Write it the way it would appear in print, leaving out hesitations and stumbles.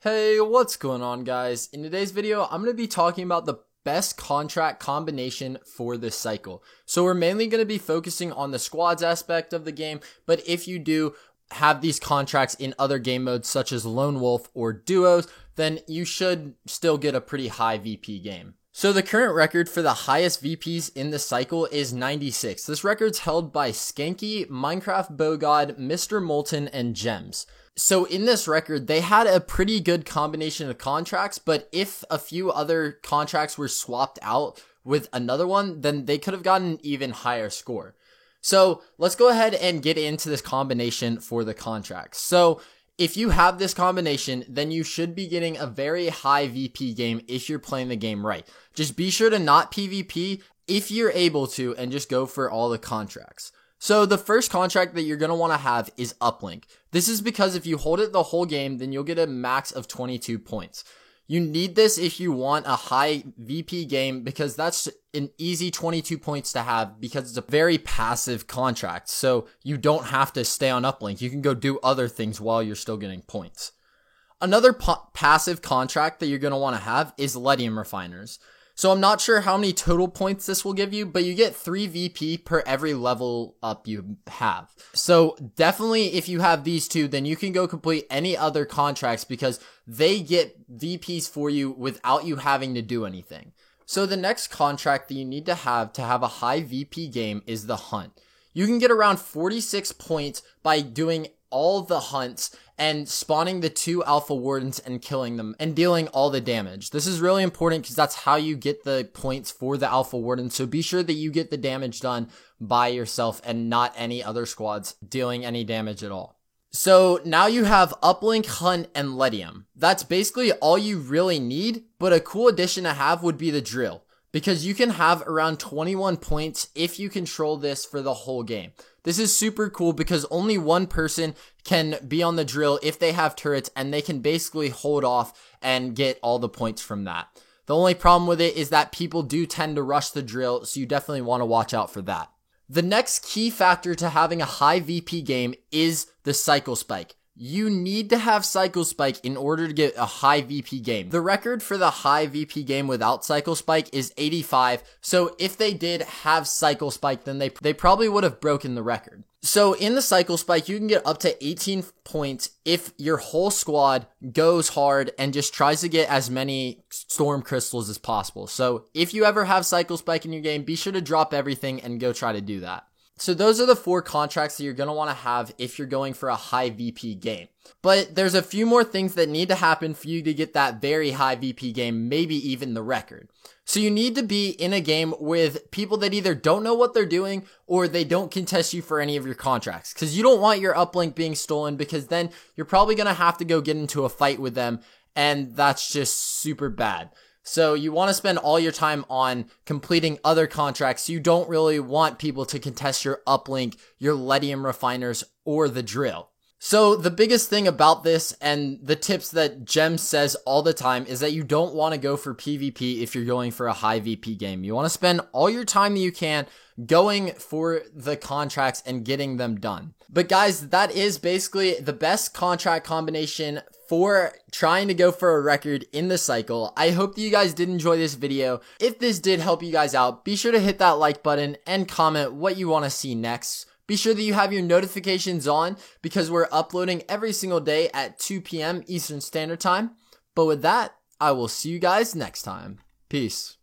Hey, what's going on, guys? In today's video, I'm going to be talking about the best contract combination for this cycle. So we're mainly going to be focusing on the squads aspect of the game, but if you do have these contracts in other game modes such as Lone Wolf or Duos, then you should still get a pretty high VP game. So the current record for the highest VPs in the cycle is 96. This record's held by Skanky, Minecraft Bogod, Mr. Molten, and Gems. So in this record, they had a pretty good combination of contracts, but if a few other contracts were swapped out with another one, then they could have gotten an even higher score. So let's go ahead and get into this combination for the contracts. So if you have this combination, then you should be getting a very high VP game if you're playing the game right. Just be sure to not PvP if you're able to and just go for all the contracts. So the first contract that you're going to want to have is Uplink. This is because if you hold it the whole game, then you'll get a max of 22 points. You need this if you want a high VP game because that's an easy 22 points to have because it's a very passive contract. So you don't have to stay on Uplink. You can go do other things while you're still getting points. Another passive contract that you're going to want to have is Lithium Refiners. So I'm not sure how many total points this will give you, but you get 3 VP per every level up you have. So definitely if you have these two, then you can go complete any other contracts because they get VPs for you without you having to do anything. So the next contract that you need to have a high VP game is the Hunt. You can get around 46 points by doing all the hunts and spawning the 2 Alpha Wardens and killing them and dealing all the damage. This is really important because that's how you get the points for the Alpha Wardens. So be sure that you get the damage done by yourself and not any other squads dealing any damage at all. So now you have Uplink, Hunt, and Lithium. That's basically all you really need, but a cool addition to have would be the Drill, because you can have around 21 points if you control this for the whole game. This is super cool because only one person can be on the Drill if they have turrets, and they can basically hold off and get all the points from that. The only problem with it is that people do tend to rush the Drill, so you definitely want to watch out for that. The next key factor to having a high VP game is the Cycle Spike. You need to have Cycle Spike in order to get a high VP game. The record for the high VP game without Cycle Spike is 85. So if they did have Cycle Spike, then they probably would have broken the record. So in the Cycle Spike, you can get up to 18 points if your whole squad goes hard and just tries to get as many Storm Crystals as possible. So if you ever have Cycle Spike in your game, be sure to drop everything and go try to do that. So those are the 4 contracts that you're going to want to have if you're going for a high VP game. But there's a few more things that need to happen for you to get that very high VP game, maybe even the record. So you need to be in a game with people that either don't know what they're doing or they don't contest you for any of your contracts. Because you don't want your uplink being stolen, because then you're probably going to have to go get into a fight with them, and that's just super bad. So you want to spend all your time on completing other contracts. You don't really want people to contest your uplink, your Lithium Refiners, or the Drill. So the biggest thing about this, and the tips that Gems says all the time, is that you don't want to go for PvP if you're going for a high VP game. You want to spend all your time that you can going for the contracts and getting them done. But guys, that is basically the best contract combination for trying to go for a record in the cycle. I hope that you guys did enjoy this video. If this did help you guys out, be sure to hit that like button and comment what you want to see next. Be sure that you have your notifications on because we're uploading every single day at 2 p.m. Eastern Standard Time. But with that, I will see you guys next time. Peace.